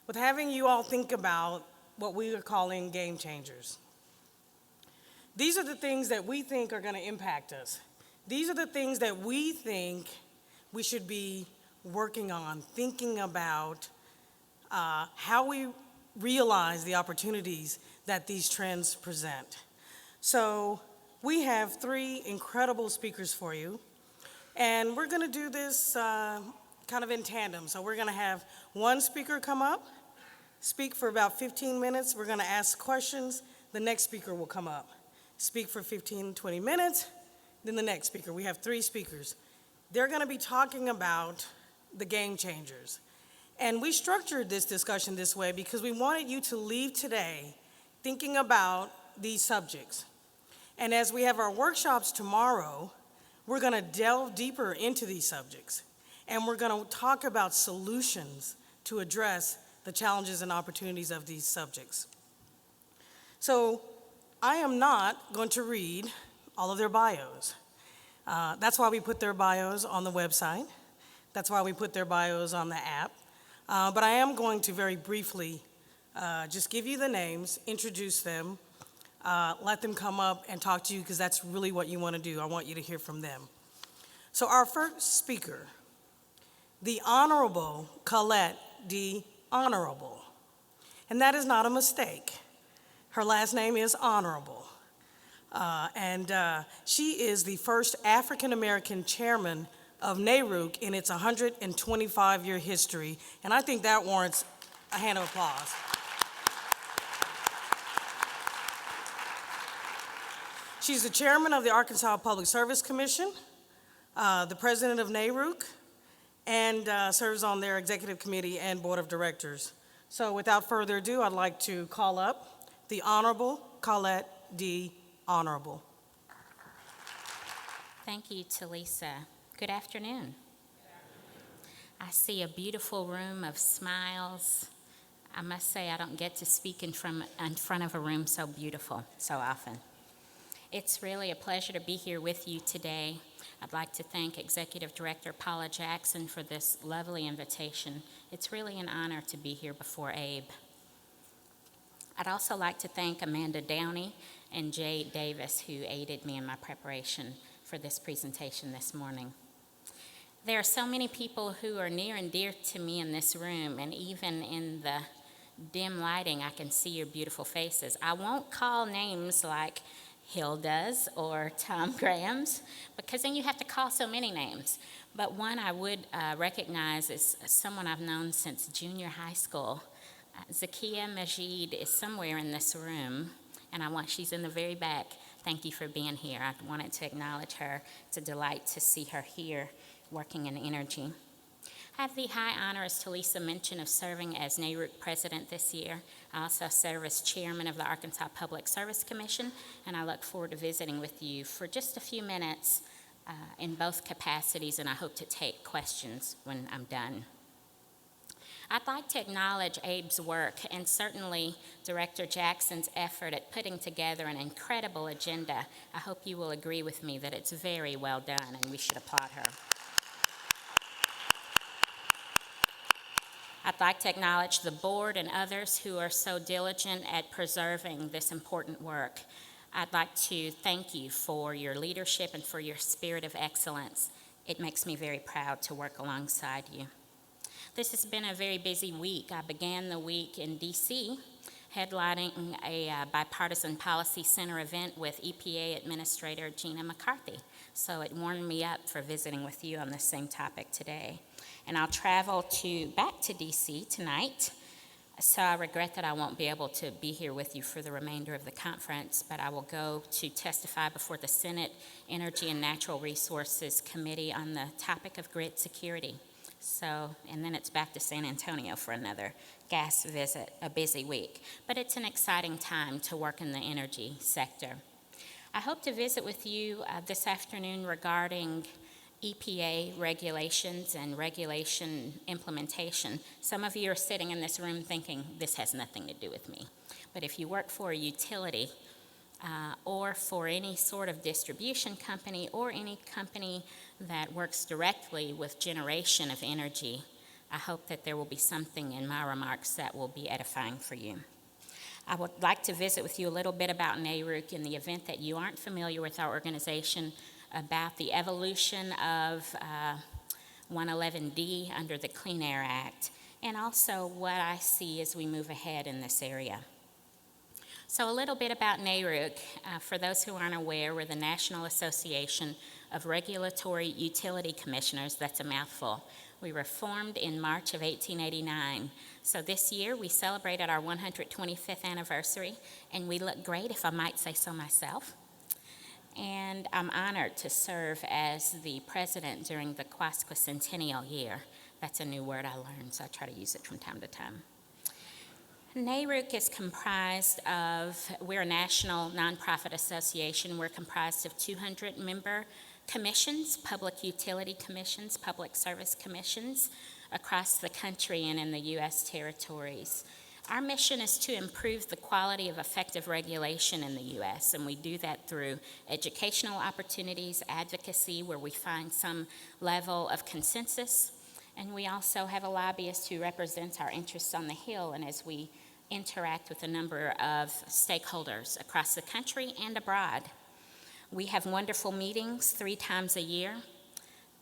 with having you all think about what we are calling game changers. These are the things that we think are going to impact us. These are the things that we think we should be working on, thinking about how we realize the opportunities that these trends present. So we have 3 incredible speakers for you, and we're going to do this kind of in tandem. So we're going to have one speaker come up, speak for about 15 minutes. We're going to ask questions. The next speaker will come up, speak for 15, 20 minutes. Then the next speaker. We have 3 speakers. They're going to be talking about the game changers. And we structured this discussion this way because we wanted you to leave today thinking about these subjects. And as we have our workshops tomorrow, we're going to delve deeper into these subjects. And we're going to talk about solutions to address the challenges and opportunities of these subjects. So I am not going to read all of their bios. That's why we put their bios on the website. That's why we put their bios on the app. But I am going to very briefly just give you the names, introduce them, let them come up and talk to you, because that's really what you want to do. I want you to hear from them. So our first speaker, the Honorable Colette D. Honorable. And that is not a mistake. Her last name is Honorable. And she is the first African-American chairman of NARUC in its 125-year history. And I think that warrants a hand of applause. She's the chairman of the Arkansas Public Service Commission, the president of NARUC, and serves on their executive committee and board of directors. So without further ado, I'd like to call up the Honorable Colette D. Honorable. Thank you, Talisa. Good afternoon. I see a beautiful room of smiles. I must say I don't get to speak in front of a room so beautiful so often. It's really a pleasure to be here with you today. I'd like to thank Executive Director Paula Jackson for this lovely invitation. It's really an honor to be here before AABE. I'd also like to thank Amanda Downey and Jay Davis, who aided me in my preparation for this presentation this morning. There are so many people who are near and dear to me in this room, and even in the dim lighting, I can see your beautiful faces. I won't call names like Hilda's or Tom Graham's, because then you have to call so many names. But one I would recognize is someone I've known since junior high school. Zakia Majid is somewhere in this room, and she's in the very back. Thank you for being here. I wanted to acknowledge her. It's a delight to see her here working in energy. I have the high honor, as Talisa mentioned, of serving as NARUC president this year. I also serve as chairman of the Arkansas Public Service Commission, and I look forward to visiting with you for just a few minutes in both capacities, and I hope to take questions when I'm done. I'd like to acknowledge AABE's work and certainly Director Jackson's effort at putting together an incredible agenda. I hope you will agree with me that it's very well done, and we should applaud her. I'd like to acknowledge the board and others who are so diligent at preserving this important work. I'd like to thank you for your leadership and for your spirit of excellence. It makes me very proud to work alongside you. This has been a very busy week. I began the week in D.C., headlining a bipartisan policy center event with EPA Administrator Gina McCarthy. So it warmed me up for visiting with you on the same topic today. And I'll travel back to D.C. tonight. So I regret that I won't be able to be here with you for the remainder of the conference, but I will go to testify before the Senate Energy and Natural Resources Committee on the topic of grid security. And then it's back to San Antonio for another gas visit, a busy week. But it's an exciting time to work in the energy sector. I hope to visit with you this afternoon regarding EPA regulations and regulation implementation. Some of you are sitting in this room thinking, this has nothing to do with me. But if you work for a utility or for any sort of distribution company or any company that works directly with generation of energy, I hope that there will be something in my remarks that will be edifying for you. I would like to visit with you a little bit about NARUC in the event that you aren't familiar with our organization, about the evolution of 111D under the Clean Air Act, and also what I see as we move ahead in this area. So a little bit about NARUC. For those who aren't aware, we're the National Association of Regulatory Utility Commissioners. That's a mouthful. We were formed in March of 1889. So this year we celebrated our 125th anniversary, and we look great, if I might say so myself. And I'm honored to serve as the president during the Quasquicentennial year. That's a new word I learned, so I try to use it from time to time. NARUC is comprised of, we're a national nonprofit association. We're comprised of 200 member commissions, public utility commissions, public service commissions across the country and in the U.S. territories. Our mission is to improve the quality of effective regulation in the U.S., and we do that through educational opportunities, advocacy, where we find some level of consensus, and we also have a lobbyist who represents our interests on the Hill, and as we interact with a number of stakeholders across the country and abroad. We have wonderful meetings 3 times a year.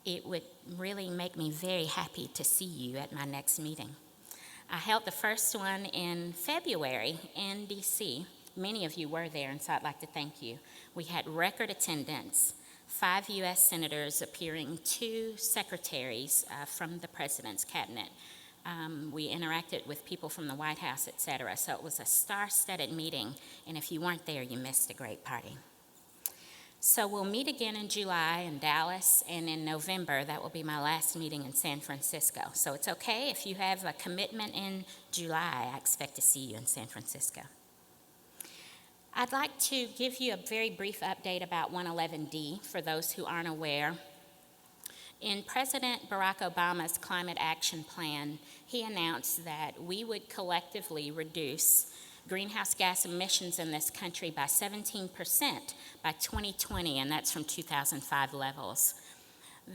It would really make me very happy to see you at my next meeting. I held the first one in February in D.C. Many of you were there, and so I'd like to thank you. We had record attendance, 5 U.S. senators appearing, 2 secretaries from the president's cabinet. We interacted with people from the White House, et cetera. So it was a star-studded meeting, and if you weren't there, you missed a great party. So we'll meet again in July in Dallas, and in November, that will be my last meeting in San Francisco. So it's okay if you have a commitment in July. I expect to see you in San Francisco. I'd like to give you a very brief update about 111D for those who aren't aware. In President Barack Obama's Climate Action Plan, he announced that we would collectively reduce greenhouse gas emissions in this country by 17% by 2020, and that's from 2005 levels.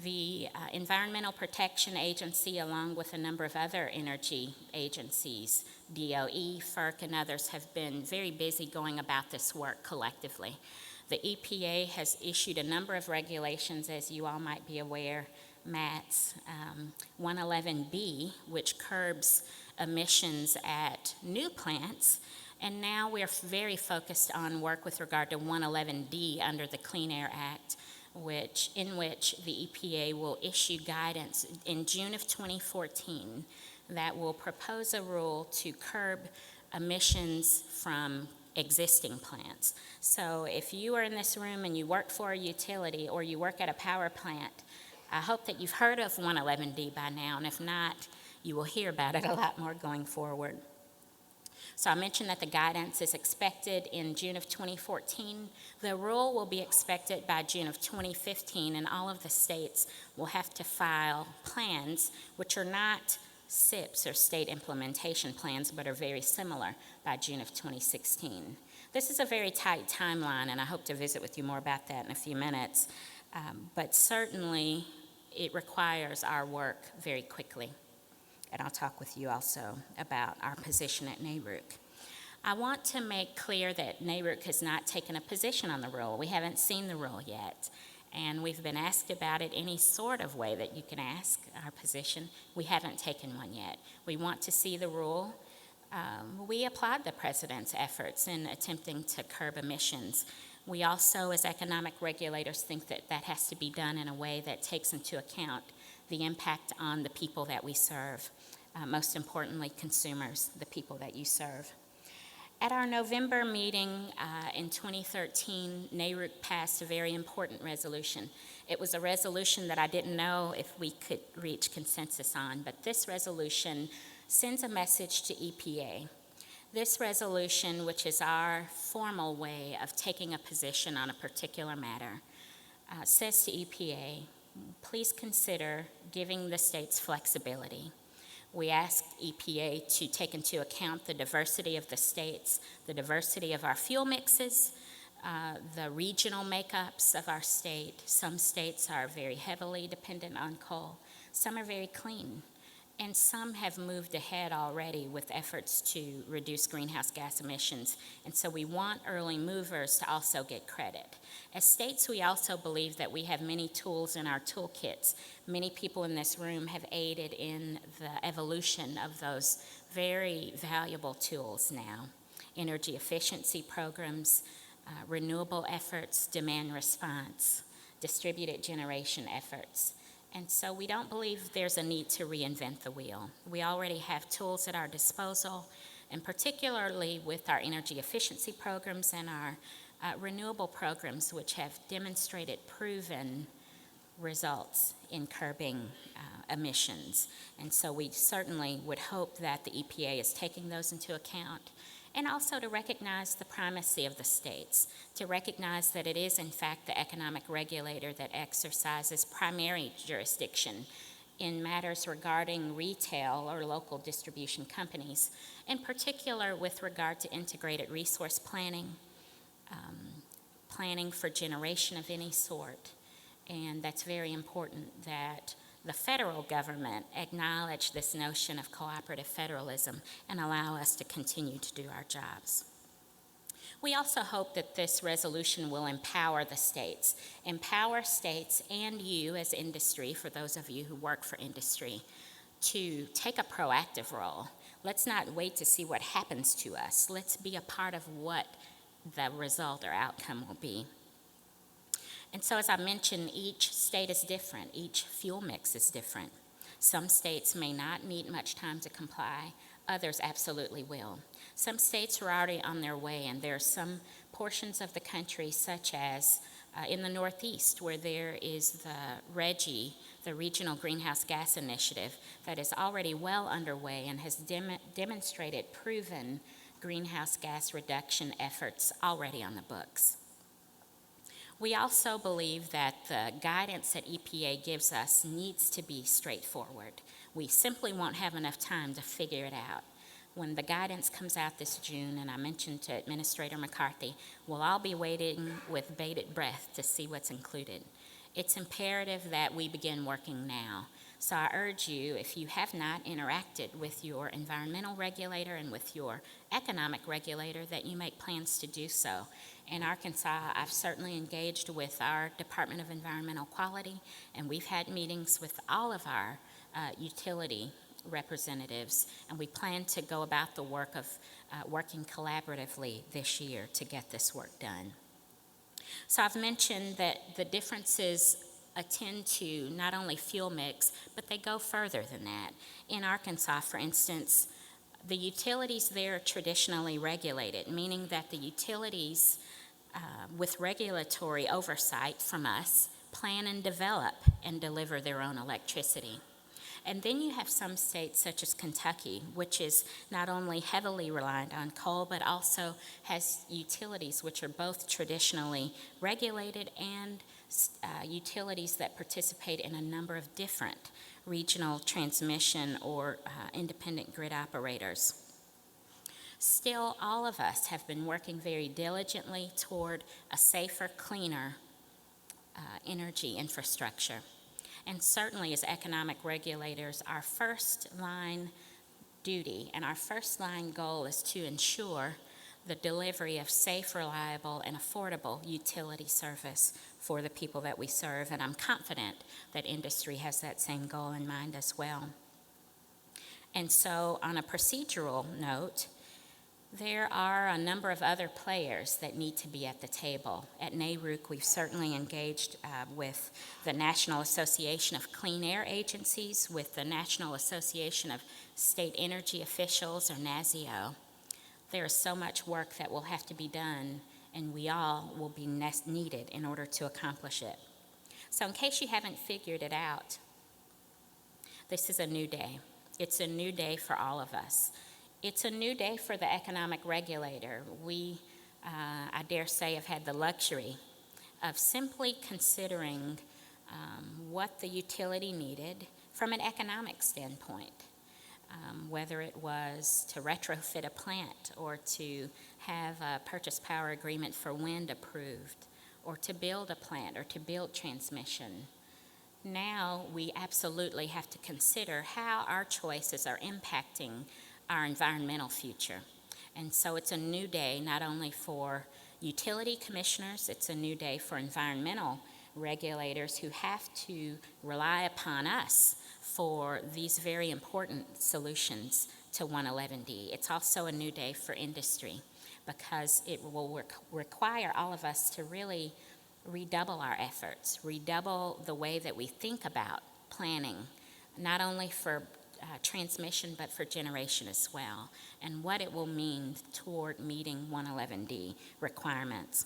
The Environmental Protection Agency, along with a number of other energy agencies, DOE, FERC, and others, have been very busy going about this work collectively. The EPA has issued a number of regulations, as you all might be aware, MATS 111B, which curbs emissions at new plants, and now we're very focused on work with regard to 111D under the Clean Air Act, in which the EPA will issue guidance in June of 2014 that will propose a rule to curb emissions from existing plants. So if you are in this room and you work for a utility or you work at a power plant, I hope that you've heard of 111D by now, and if not, you will hear about it a lot more going forward. So I mentioned that the guidance is expected in June of 2014. The rule will be expected by June of 2015, and all of the states will have to file plans, which are not SIPs or state implementation plans, but are very similar by June of 2016. This is a very tight timeline, and I hope to visit with you more about that in a few minutes. But certainly, it requires our work very quickly. And I'll talk with you also about our position at NARUC. I want to make clear that NARUC has not taken a position on the rule. We haven't seen the rule yet, and we've been asked about it any sort of way that you can ask our position. We haven't taken one yet. We want to see the rule. We applaud the President's efforts in attempting to curb emissions. We also, as economic regulators, think that that has to be done in a way that takes into account the impact on the people that we serve, most importantly, consumers, the people that you serve. At our November meeting in 2013, NARUC passed a very important resolution. It was a resolution that I didn't know if we could reach consensus on, but this resolution sends a message to EPA. This resolution, which is our formal way of taking a position on a particular matter, says to EPA, please consider giving the states flexibility. We ask EPA to take into account the diversity of the states, the diversity of our fuel mixes, the regional makeups of our state. Some states are very heavily dependent on coal. Some are very clean. And some have moved ahead already with efforts to reduce greenhouse gas emissions. And so we want early movers to also get credit. As states, we also believe that we have many tools in our toolkits. Many people in this room have aided in the evolution of those very valuable tools now. Energy efficiency programs, renewable efforts, demand response, distributed generation efforts. And so we don't believe there's a need to reinvent the wheel. We already have tools at our disposal, and particularly with our energy efficiency programs and our renewable programs, which have demonstrated proven results in curbing emissions. And so we certainly would hope that the EPA is taking those into account, and also to recognize the primacy of the states, to recognize that it is, in fact, the economic regulator that exercises primary jurisdiction in matters regarding retail or local distribution companies, in particular with regard to integrated resource planning, planning for generation of any sort. And that's very important that the federal government acknowledge this notion of cooperative federalism and allow us to continue to do our jobs. We also hope that this resolution will empower the states and you as industry, for those of you who work for industry, to take a proactive role. Let's not wait to see what happens to us. Let's be a part of what the result or outcome will be. And so, as I mentioned, each state is different. Each fuel mix is different. Some states may not need much time to comply. Others absolutely will. Some states are already on their way, and there are some portions of the country, such as in the Northeast, where there is the RGGI, the Regional Greenhouse Gas Initiative, that is already well underway and has demonstrated proven greenhouse gas reduction efforts already on the books. We also believe that the guidance that EPA gives us needs to be straightforward. We simply won't have enough time to figure it out. When the guidance comes out this June, and I mentioned to Administrator McCarthy, we'll all be waiting with bated breath to see what's included. It's imperative that we begin working now. So I urge you, if you have not interacted with your environmental regulator and with your economic regulator, that you make plans to do so. In Arkansas, I've certainly engaged with our Department of Environmental Quality, and we've had meetings with all of our utility representatives, and we plan to go about the work of working collaboratively this year to get this work done. So I've mentioned that the differences attend to not only fuel mix, but they go further than that. In Arkansas, for instance, the utilities there are traditionally regulated, meaning that the utilities with regulatory oversight from us plan and develop and deliver their own electricity. And then you have some states such as Kentucky, which is not only heavily reliant on coal, but also has utilities which are both traditionally regulated and utilities that participate in a number of different regional transmission or independent grid operators. Still, all of us have been working very diligently toward a safer, cleaner energy infrastructure. And certainly as economic regulators, our first line duty and our first line goal is to ensure the delivery of safe, reliable, and affordable utility service for the people that we serve. And I'm confident that industry has that same goal in mind as well. And so on a procedural note, there are a number of other players that need to be at the table. At NARUC, we've certainly engaged with the National Association of Clean Air Agencies, with the National Association of State Energy Officials, or NASEO. There is so much work that will have to be done, and we all will be needed in order to accomplish it. So in case you haven't figured it out, this is a new day. It's a new day for all of us. It's a new day for the economic regulator. We, I dare say, have had the luxury of simply considering what the utility needed from an economic standpoint, whether it was to retrofit a plant or to have a purchase power agreement for wind approved, or to build a plant or to build transmission. Now we absolutely have to consider how our choices are impacting our environmental future. And so it's a new day not only for utility commissioners, it's a new day for environmental regulators who have to rely upon us for these very important solutions to 111D. It's also a new day for industry because it will require all of us to really redouble our efforts, redouble the way that we think about planning, not only for transmission, but for generation as well, and what it will mean toward meeting 111D requirements.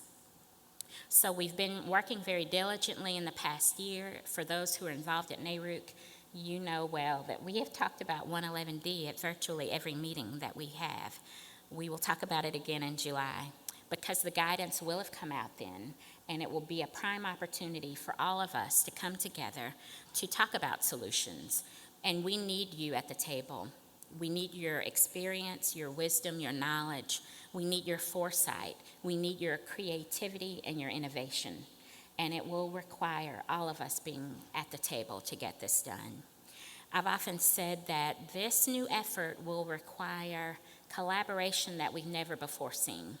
So we've been working very diligently in the past year. For those who are involved at NARUC, you know well that we have talked about 111D at virtually every meeting that we have. We will talk about it again in July because the guidance will have come out then, and it will be a prime opportunity for all of us to come together to talk about solutions. And we need you at the table. We need your experience, your wisdom, your knowledge. We need your foresight. We need your creativity and your innovation. And it will require all of us being at the table to get this done. I've often said that this new effort will require collaboration that we've never before seen.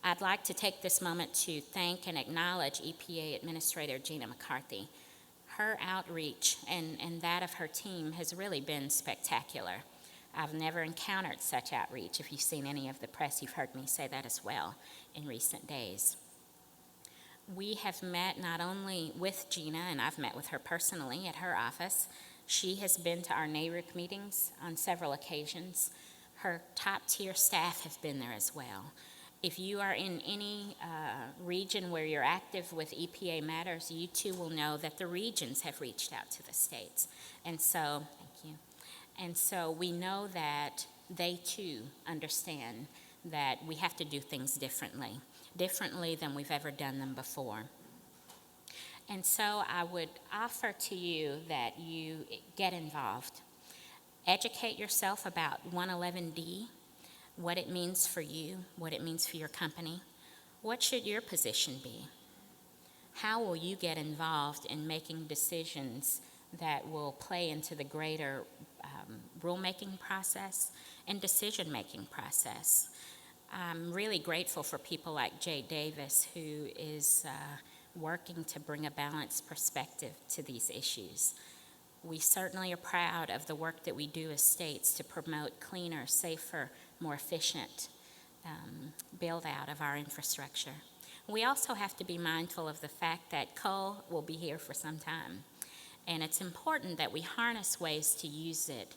I'd like to take this moment to thank and acknowledge EPA Administrator Gina McCarthy. Her outreach and that of her team has really been spectacular. I've never encountered such outreach. If you've seen any of the press, you've heard me say that as well in recent days. We have met not only with Gina, and I've met with her personally at her office. She has been to our NARUC meetings on several occasions. Her top-tier staff have been there as well. If you are in any region where you're active with EPA matters, you too will know that the regions have reached out to the states. And so, thank you. And so we know that they too understand that we have to do things differently than we've ever done them before. And so I would offer to you that you get involved. Educate yourself about 111D, what it means for you, what it means for your company. What should your position be? How will you get involved in making decisions that will play into the greater rulemaking process and decision-making process? I'm really grateful for people like Jay Davis, who is working to bring a balanced perspective to these issues. We certainly are proud of the work that we do as states to promote cleaner, safer, more efficient build-out of our infrastructure. We also have to be mindful of the fact that coal will be here for some time, and it's important that we harness ways to use it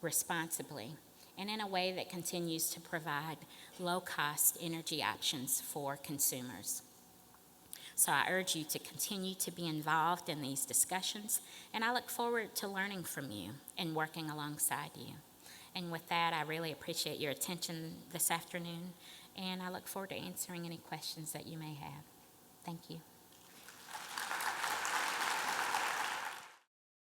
responsibly and in a way that continues to provide low-cost energy options for consumers. So I urge you to continue to be involved in these discussions, and I look forward to learning from you and working alongside you. And with that, I really appreciate your attention this afternoon, and I look forward to answering any questions that you may have. Thank you.